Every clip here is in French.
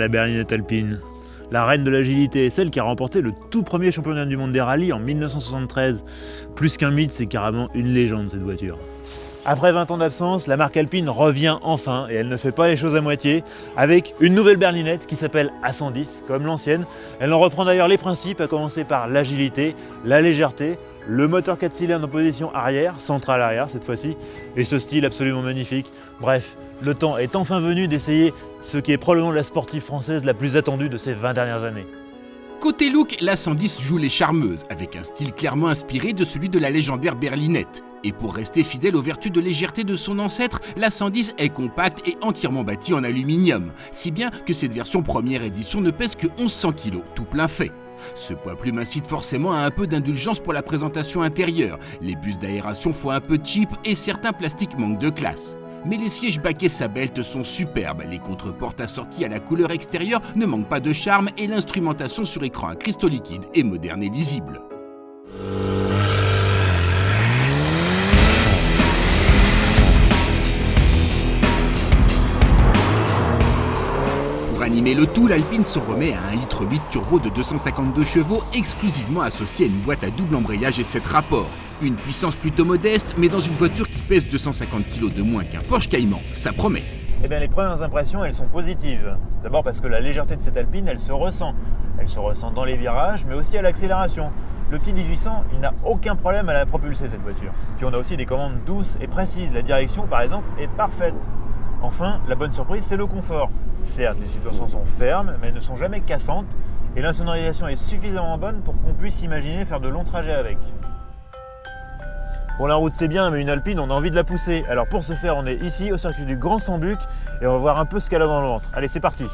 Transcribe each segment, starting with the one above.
la berlinette alpine. La reine de l'agilité, celle qui a remporté le tout premier championnat du monde des rallyes en 1973. Plus qu'un mythe, c'est carrément une légende cette voiture. Après 20 ans d'absence, la marque Alpine revient enfin et elle ne fait pas les choses à moitié avec une nouvelle berlinette qui s'appelle A110 comme l'ancienne. Elle en reprend d'ailleurs les principes à commencer par l'agilité, la légèreté, le moteur 4 cylindres en position arrière, centrale arrière cette fois-ci, et ce style absolument magnifique. Bref, le temps est enfin venu d'essayer ce qui est probablement la sportive française la plus attendue de ces 20 dernières années. Côté look, l'A110 joue les charmeuses, avec un style clairement inspiré de celui de la légendaire berlinette. Et pour rester fidèle aux vertus de légèreté de son ancêtre, l'A110 est compacte et entièrement bâtie en aluminium, si bien que cette version première édition ne pèse que 1100 kg, tout plein fait. Ce poids plume incite forcément à un peu d'indulgence pour la présentation intérieure, les bus d'aération font un peu cheap et certains plastiques manquent de classe. Mais les sièges baquets Sabelt sont superbes, les contreportes assorties à la couleur extérieure ne manquent pas de charme et l'instrumentation sur écran à cristaux liquides est moderne et lisible. Pour animer le tout, l'Alpine se remet à un 1,8 litre turbo de 252 chevaux exclusivement associé à une boîte à double embrayage et 7 rapports. Une puissance plutôt modeste, mais dans une voiture qui pèse 250 kg de moins qu'un Porsche Cayman, ça promet. Eh bien, les premières impressions, elles sont positives. D'abord parce que la légèreté de cette Alpine, elle se ressent. Elle se ressent dans les virages, mais aussi à l'accélération. Le petit 1800, il n'a aucun problème à la propulser cette voiture. Puis on a aussi des commandes douces et précises. La direction, par exemple, est parfaite. Enfin, la bonne surprise, c'est le confort. Certes, les suspensions sont fermes, mais elles ne sont jamais cassantes. Et l'insonorisation est suffisamment bonne pour qu'on puisse imaginer faire de longs trajets avec. Bon, la route c'est bien, mais une Alpine, on a envie de la pousser. Alors pour ce faire, on est ici au circuit du Grand Sambuc et on va voir un peu ce qu'elle a dans le ventre. Allez, c'est parti.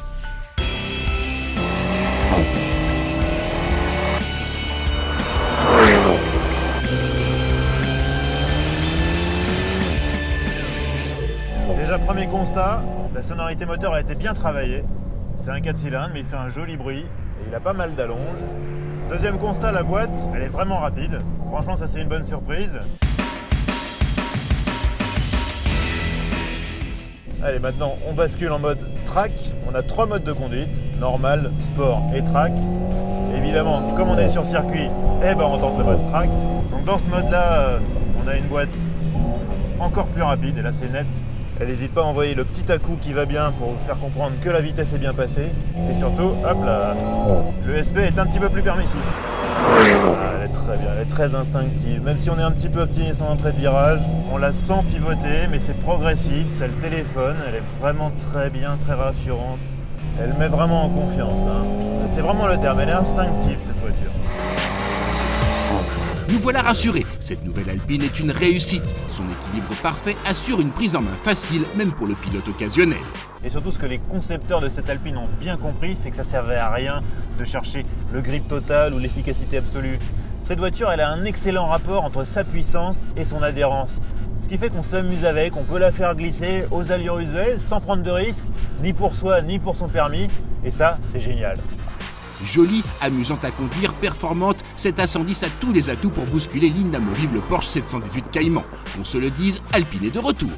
Déjà, premier constat, la sonorité moteur a été bien travaillée. C'est un 4 cylindres, mais il fait un joli bruit et il a pas mal d'allonge. Deuxième constat, la boîte, elle est vraiment rapide. Franchement, ça c'est une bonne surprise. Allez, maintenant on bascule en mode track. On a 3 modes de conduite, normal, sport et track. Évidemment, comme on est sur circuit, on tente le mode track. Donc dans ce mode-là, on a une boîte encore plus rapide, et là c'est net. Elle n'hésite pas à envoyer le petit à-coup qui va bien pour vous faire comprendre que la vitesse est bien passée. Et surtout, hop là, le SP est un petit peu plus permissif. Elle est très bien, elle est très instinctive. Même si on est un petit peu optimiste en entrée de virage, on la sent pivoter, mais c'est progressif, ça le téléphone, elle est vraiment très bien, très rassurante. Elle met vraiment en confiance, hein. C'est vraiment le terme, elle est instinctive cette voiture. Nous voilà rassurés, cette nouvelle Alpine est une réussite. Son équilibre parfait assure une prise en main facile, même pour le pilote occasionnel. Et surtout, ce que les concepteurs de cette Alpine ont bien compris, c'est que ça ne servait à rien de chercher le grip total ou l'efficacité absolue. Cette voiture, elle a un excellent rapport entre sa puissance et son adhérence. Ce qui fait qu'on s'amuse avec, on peut la faire glisser aux allures usuelles sans prendre de risques, ni pour soi, ni pour son permis. Et ça, c'est génial. Jolie, amusante à conduire, performante, cette A110 a tous les atouts pour bousculer l'inamovible Porsche 718 Cayman. Qu'on se le dise, Alpine est de retour.